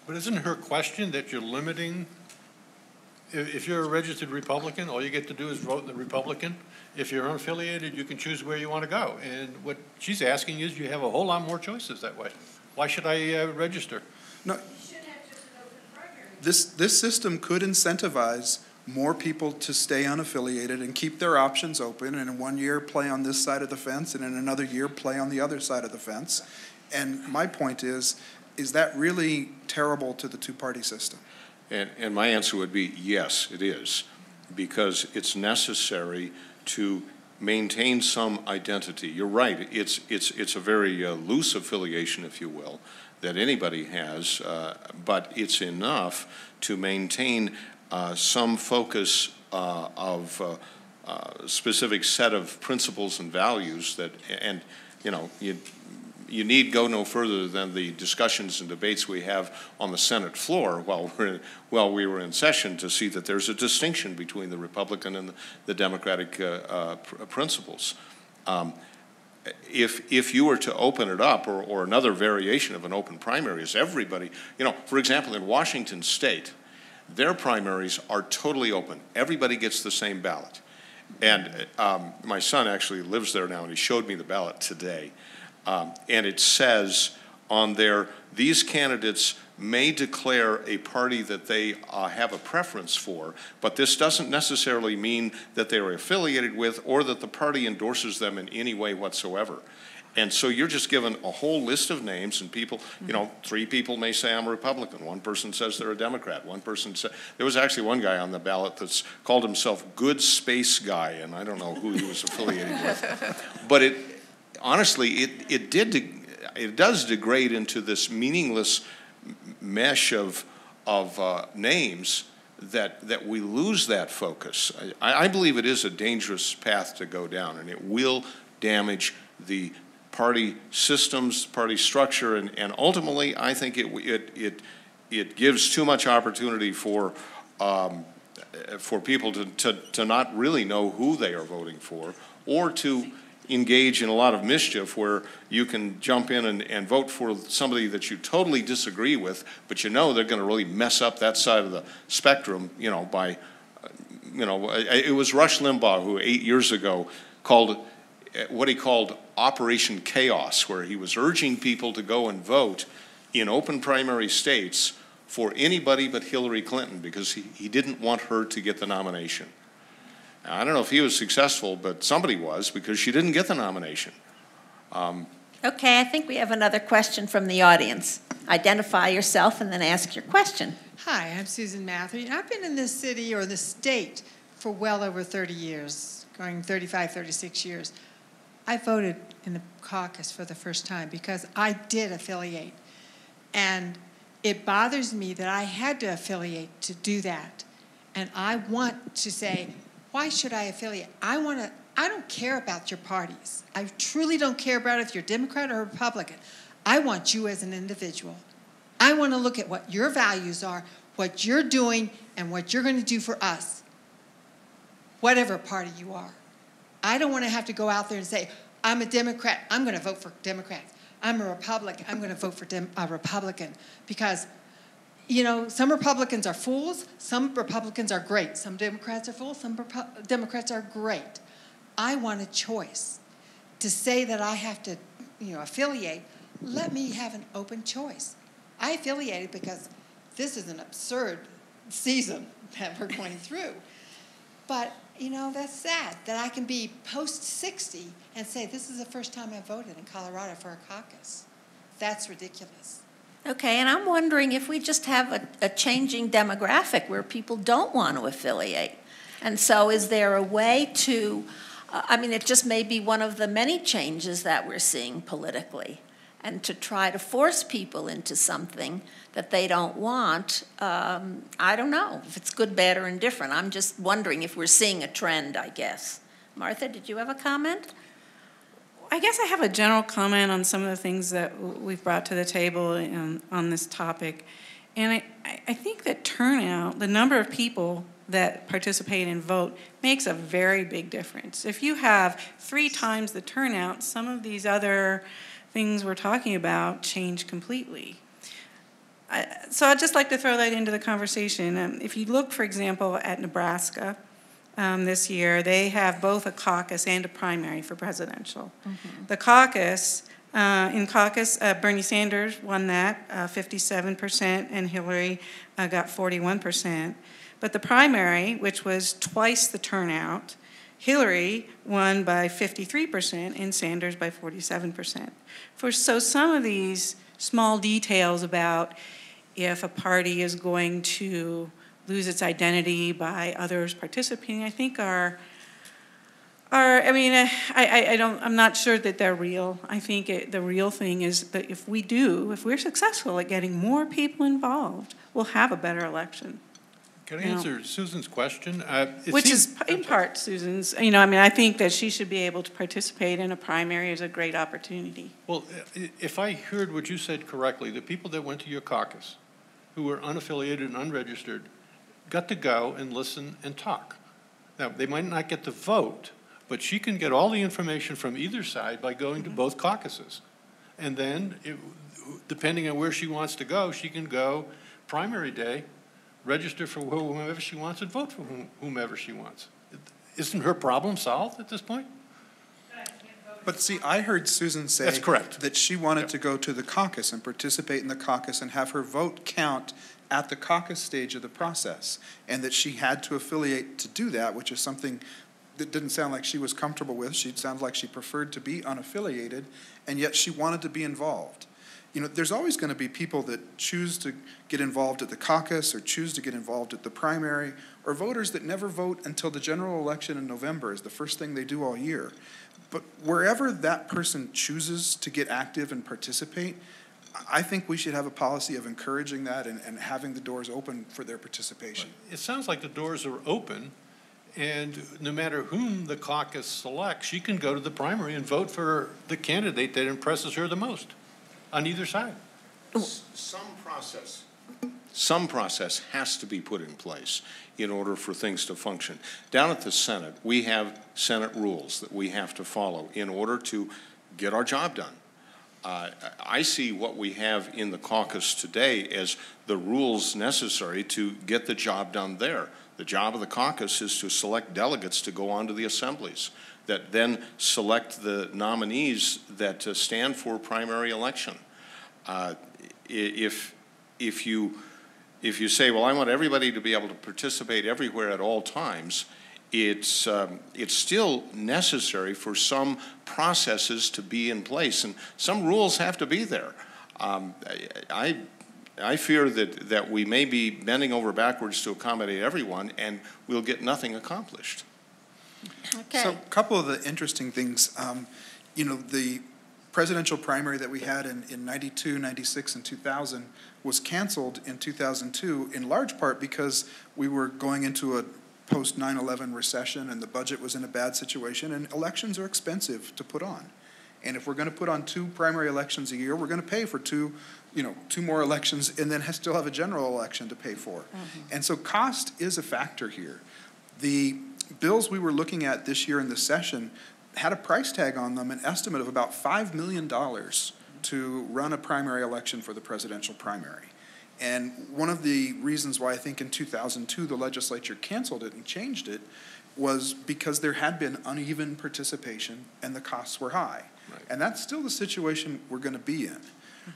But isn't her question that you're limiting, if you're a registered Republican, all you get to do is vote in the Republican? If you're unaffiliated, you can choose where you want to go. And what she's asking is you have a whole lot more choices that way. Why should I register?
No, this system could incentivize more people to stay unaffiliated and keep their options open, and in 1 year play on this side of the fence and in another year play on the other side of the fence. And my point is that really terrible to the two-party system?
And my answer would be yes, it is, because it's necessary to maintain some identity. You're right, it's a very loose affiliation, if you will, that anybody has, but it's enough to maintain some focus of a specific set of principles and values that, and you need go no further than the discussions and debates we have on the Senate floor while we were in session to see that there's a distinction between the Republican and the Democratic principles. If you were to open it up, or another variation of an open primary is everybody, for example, in Washington State, their primaries are totally open. Everybody gets the same ballot. And my son actually lives there now, and he showed me the ballot today. And it says on there, these candidates may declare a party that they have a preference for, but this doesn't necessarily mean that they're affiliated with or that the party endorses them in any way whatsoever. And so you're just given a whole list of names, and people, 3 people may say I'm a Republican. One person says they're a Democrat. One person said, there was actually one guy on the ballot that's called himself Good Space Guy, and I don't know who he was affiliated with. But honestly, it does degrade into this meaningless mesh of names that we lose that focus. I believe it is a dangerous path to go down, and it will damage the party systems, party structure, and ultimately, I think it gives too much opportunity for people to not really know who they are voting for, or to engage in a lot of mischief where you can jump in and vote for somebody that you totally disagree with, but they're going to really mess up that side of the spectrum, by, it was Rush Limbaugh who 8 years ago called what he called Operation Chaos, where he was urging people to go and vote in open primary states for anybody but Hillary Clinton because he didn't want her to get the nomination. Now, I don't know if he was successful, but somebody was, because she didn't get the nomination.
Okay, I think we have another question from the audience. Identify yourself and then ask your question.
Hi, I'm Susan Matthew. I've been in this city or this state for well over 30 years, going 35, 36 years. I voted in the caucus for the first time because I did affiliate. And it bothers me that I had to affiliate to do that. And I want to say, why should I affiliate? I don't care about your parties. I truly don't care about if you're Democrat or Republican. I want you as an individual. I want to look at what your values are, what you're doing, and what you're going to do for us, whatever party you are. I don't want to have to go out there and say, I'm a Democrat, I'm going to vote for Democrats. I'm a Republican, I'm going to vote for a Republican. Because, you know, some Republicans are fools, some Republicans are great. Some Democrats are fools, some Democrats are great. I want a choice. To say that I have to, you know, affiliate, let me have an open choice. I affiliated because this is an absurd season that we're going through. But, you know, that's sad that I can be post-60 and say, this is the first time I voted in Colorado for a caucus. That's ridiculous.
Okay, and I'm wondering if we just have a changing demographic where people don't want to affiliate. And so is there a way to, I mean, it just may be one of the many changes that we're seeing politically. And to try to force people into something that they don't want, I don't know if it's good, bad, or indifferent. I'm just wondering if we're seeing a trend, I guess. Martha, did you have a comment?
I guess I have a general comment on some of the things that we've brought to the table on this topic. And I think that turnout, the number of people that participate and vote, makes a very big difference. If you have 3 times the turnout, some of these other things we're talking about change completely. So I'd just like to throw that into the conversation. If you look, for example, at Nebraska this year, they have both a caucus and a primary for presidential. Mm-hmm. The caucus, in caucus, Bernie Sanders won that, 57%, and Hillary got 41%. But the primary, which was twice the turnout, Hillary won by 53% and Sanders by 47%. So some of these small details about if a party is going to lose its identity by others participating, I think I'm not sure that they're real. I think the real thing is that if we're successful at getting more people involved, we'll have a better election.
Can I answer Susan's question?
Which is in part Susan's. I think that she should be able to participate in a primary is a great opportunity.
Well, if I heard what you said correctly, the people that went to your caucus, who were unaffiliated and unregistered, got to go and listen and talk. Now, they might not get to vote, but she can get all the information from either side by going to both caucuses. And then, depending on where she wants to go, she can go primary day, register for whomever she wants, and vote for whomever she wants. Isn't her problem solved at this point?
But see, I heard Susan say
that's correct.
That she wanted to go to the caucus and participate in the caucus and have her vote count at the caucus stage of the process, and that she had to affiliate to do that, which is something that didn't sound like she was comfortable with. She sounded like she preferred to be unaffiliated, and yet she wanted to be involved. There's always going to be people that choose to get involved at the caucus or choose to get involved at the primary, or voters that never vote until the general election in November is the first thing they do all year. But wherever that person chooses to get active and participate, I think we should have a policy of encouraging that and having the doors open for their participation.
It sounds like the doors are open, and no matter whom the caucus selects, she can go to the primary and vote for the candidate that impresses her the most on either side.
Some process has to be put in place in order for things to function. Down at the Senate, we have Senate rules that we have to follow in order to get our job done. I see what we have in the caucus today as the rules necessary to get the job done there. The job of the caucus is to select delegates to go on to the assemblies that then select the nominees that stand for primary election. If you say, well, I want everybody to be able to participate everywhere at all times, it's still necessary for some processes to be in place, and some rules have to be there. I fear that we may be bending over backwards to accommodate everyone, and we'll get nothing accomplished.
Okay.
So a couple of the interesting things, the presidential primary that we had in 92, 96, and 2000 was canceled in 2002 in large part because we were going into a post 9/11 recession and the budget was in a bad situation, and elections are expensive to put on. And if we're going to put on 2 primary elections a year, we're going to pay for 2 more elections and then still have a general election to pay for. Mm-hmm. And so cost is a factor here. The bills we were looking at this year in the session had a price tag on them, an estimate of about $5 million to run a primary election for the presidential primary. And one of the reasons why I think in 2002 the legislature canceled it and changed it was because there had been uneven participation and the costs were high.
Right.
And that's still the situation we're going to be in.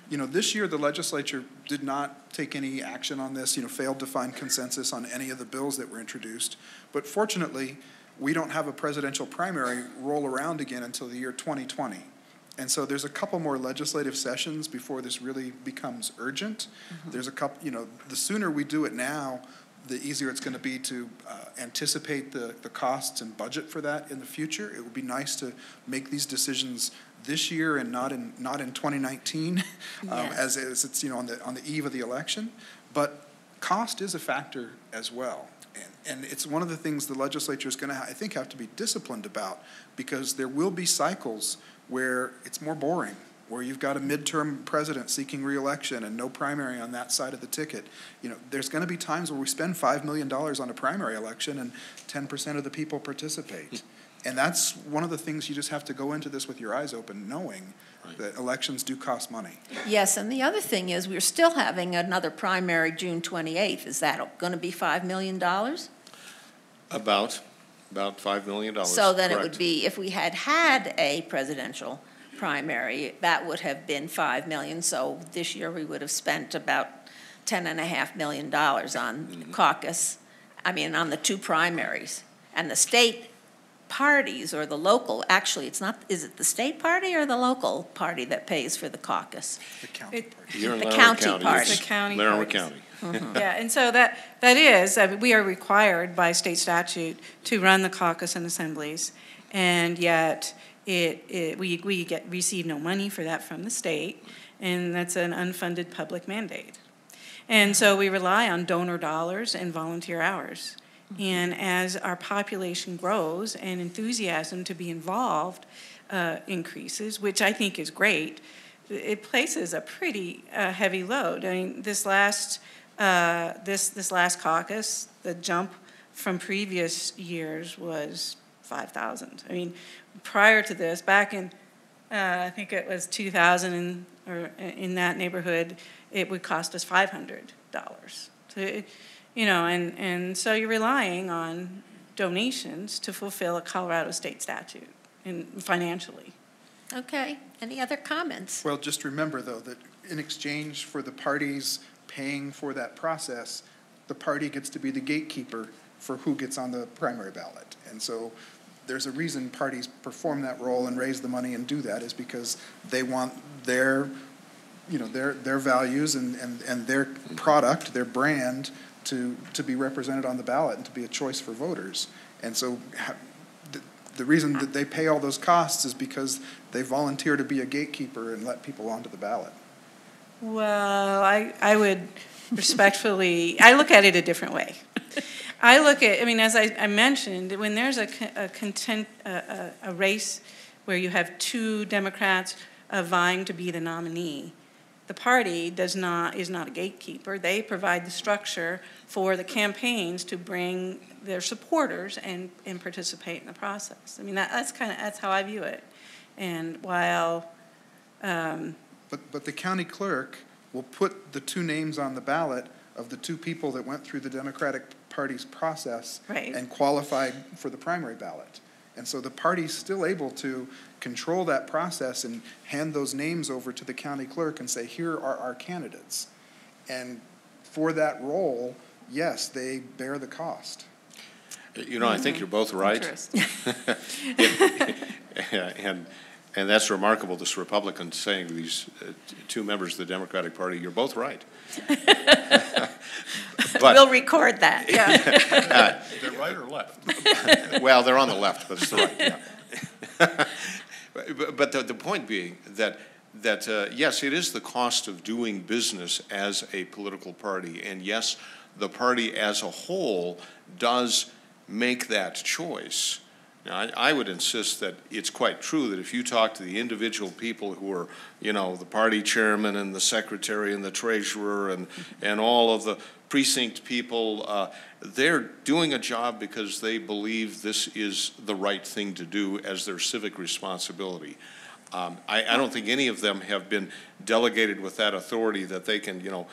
You know, this year the legislature did not take any action on this, failed to find consensus on any of the bills that were introduced. But fortunately, we don't have a presidential primary roll around again until the year 2020. And so there's a couple more legislative sessions before this really becomes urgent. There's a couple, the sooner we do it now, the easier it's going to be to anticipate the costs and budget for that in the future. It would be nice to make these decisions this year and not in 2019, as it's on the eve of the election. But cost is a factor as well, and it's one of the things the legislature is going to, I think, have to be disciplined about, because there will be cycles where it's more boring, where you've got a midterm president seeking re-election and no primary on that side of the ticket. There's going to be times where we spend $5 million on a primary election and 10% of the people participate. And that's one of the things you just have to go into this with your eyes open, knowing that elections do cost money.
Yes, and the other thing is we're still having another primary June 28th. Is that going to be $5 million?
About $5 million.
So then
correct.
it would be, if we had a presidential primary, that would have been $5 million. So this year we would have spent about $10.5 million on caucus, on the two primaries. And the state parties, or the local, actually, it's not, is it the state party or the local party that pays for the caucus?
The county party.
You're in
The
Larimer
county
County.
party.
It's
The county
Larimer
parties.
County.
Yeah, and so that is, we are required by state statute to run the caucus and assemblies, and yet we receive no money for that from the state, and that's an unfunded public mandate. And so we rely on donor dollars and volunteer hours. And as our population grows and enthusiasm to be involved increases, which I think is great, it places a pretty heavy load. This last caucus, the jump from previous years was 5,000. Prior to this, back in I think it was 2000 or in that neighborhood, it would cost us $500. So, and so you're relying on donations to fulfill a Colorado state statute and financially.
Okay, any other comments?
Well, just remember, though, that in exchange for the parties paying for that process, the party gets to be the gatekeeper for who gets on the primary ballot. And so there's a reason parties perform that role and raise the money and do that, is because they want their values and their product, their brand, to be represented on the ballot and to be a choice for voters. And so the reason that they pay all those costs is because they volunteer to be a gatekeeper and let people onto the ballot.
Well, I would respectfully, I look at it a different way. I look at, as I mentioned, when there's a race where you have two Democrats vying to be the nominee, the party is not a gatekeeper. They provide the structure for the campaigns to bring their supporters and participate in the process. That's how I view it. And while
But the county clerk will put the two names on the ballot of the two people that went through the Democratic Party's process and qualified for the primary ballot. And so the party's still able to control that process and hand those names over to the county clerk and say, here are our candidates. And for that role, yes, they bear the cost.
I think you're both right.
Interesting.
And that's remarkable, this Republican saying to these two members of the Democratic Party, you're both right. But,
we'll record that, yeah.
They're right or left?
well, they're on the left, but it's the right, yeah. But the point being that yes, it is the cost of doing business as a political party, and yes, the party as a whole does make that choice. Now, I would insist that it's quite true that if you talk to the individual people who are, the party chairman and the secretary and the treasurer and all of the precinct people, they're doing a job because they believe this is the right thing to do as their civic responsibility. I don't think any of them have been delegated with that authority that they can,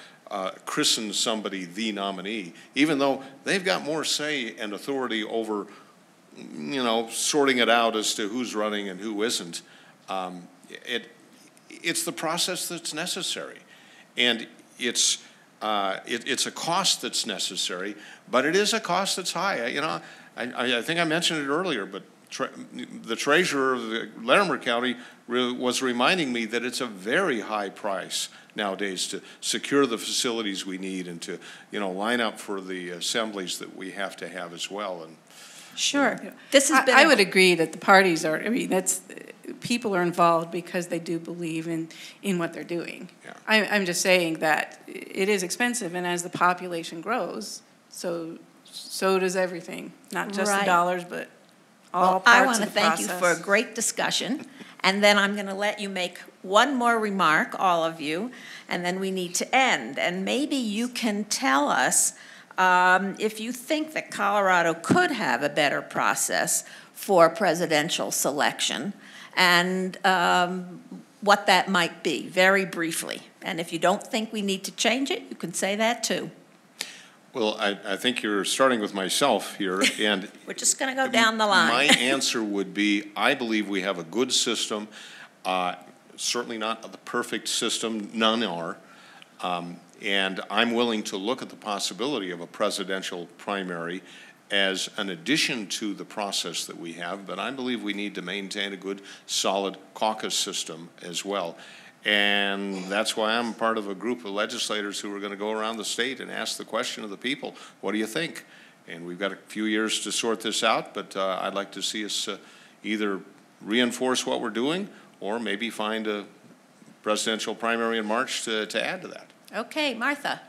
christen somebody the nominee, even though they've got more say and authority over, sorting it out as to who's running and who isn't. It's the process that's necessary, and it's a cost that's necessary, but it is a cost that's high. I think I mentioned it earlier, but the treasurer of the Larimer County was reminding me that it's a very high price nowadays to secure the facilities we need and to, line up for the assemblies that we have to have as well. And
sure.
This has been
I would agree that the parties are, people are involved because they do believe in what they're doing.
Yeah.
I'm just saying that it is expensive, and as the population grows, so does everything, not just the dollars, but all parts of the process.
I want to thank you for a great discussion, and then I'm going to let you make one more remark, all of you, and then we need to end. And maybe you can tell us if you think that Colorado could have a better process for presidential selection, and what that might be, very briefly. And if you don't think we need to change it, you can say that too.
Well, I think you're starting with myself here, and
we're just going to go down the line.
My answer would be, I believe we have a good system, certainly not the perfect system, none are, and I'm willing to look at the possibility of a presidential primary as an addition to the process that we have, but I believe we need to maintain a good, solid caucus system as well. And that's why I'm part of a group of legislators who are going to go around the state and ask the question of the people, what do you think? And we've got a few years to sort this out, but I'd like to see us either reinforce what we're doing or maybe find a presidential primary in March to add to that.
Okay, Martha.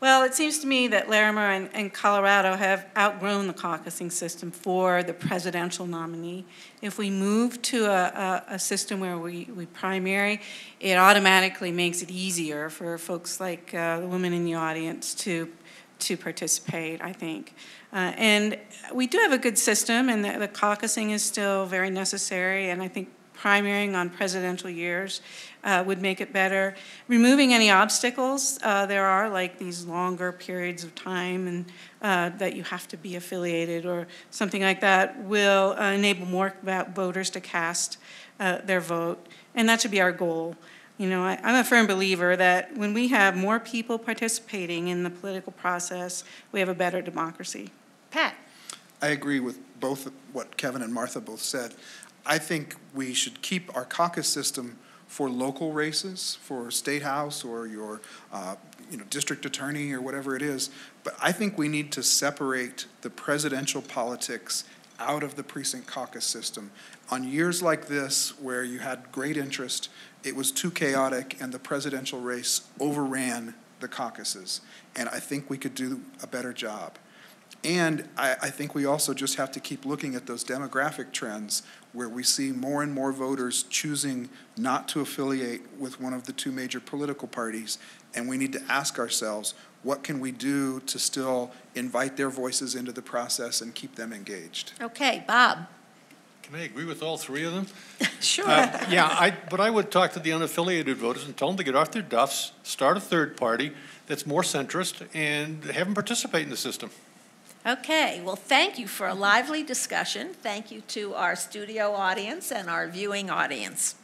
Well, it seems to me that Larimer and Colorado have outgrown the caucusing system for the presidential nominee. If we move to a system where we primary, it automatically makes it easier for folks like the women in the audience to participate, I think. And we do have a good system, and the caucusing is still very necessary, and I think primarying on presidential years would make it better. Removing any obstacles there are, like these longer periods of time and that you have to be affiliated or something like that, will enable more voters to cast their vote, and that should be our goal. I'm a firm believer that when we have more people participating in the political process, we have a better democracy.
Pat.
I agree with both what Kevin and Martha both said. I think we should keep our caucus system for local races, for state house or your district attorney or whatever it is. But I think we need to separate the presidential politics out of the precinct caucus system. On years like this, where you had great interest, it was too chaotic and the presidential race overran the caucuses. And I think we could do a better job. And I think we also just have to keep looking at those demographic trends where we see more and more voters choosing not to affiliate with one of the two major political parties. And we need to ask ourselves, what can we do to still invite their voices into the process and keep them engaged?
Okay, Bob.
Can I agree with all three of them?
Sure.
But I would talk to the unaffiliated voters and tell them to get off their duffs, start a third party that's more centrist, and have them participate in the system.
Okay, well, thank you for a lively discussion. Thank you to our studio audience and our viewing audience.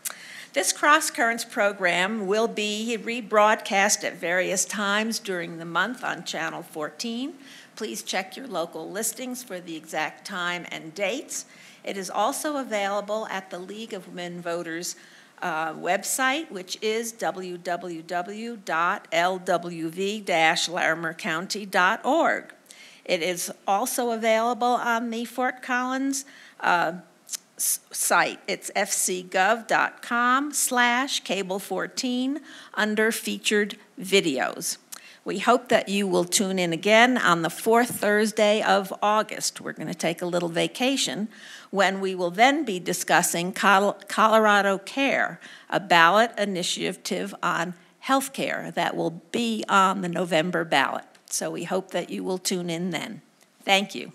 This CrossCurrents program will be rebroadcast at various times during the month on Channel 14. Please check your local listings for the exact time and dates. It is also available at the League of Women Voters website, which is www.lwv-larimercounty.org. It is also available on the Fort Collins site. It's fcgov.com/cable14 under featured videos. We hope that you will tune in again on the fourth Thursday of August. We're going to take a little vacation when we will then be discussing Colorado Care, a ballot initiative on health care that will be on the November ballot. So we hope that you will tune in then. Thank you.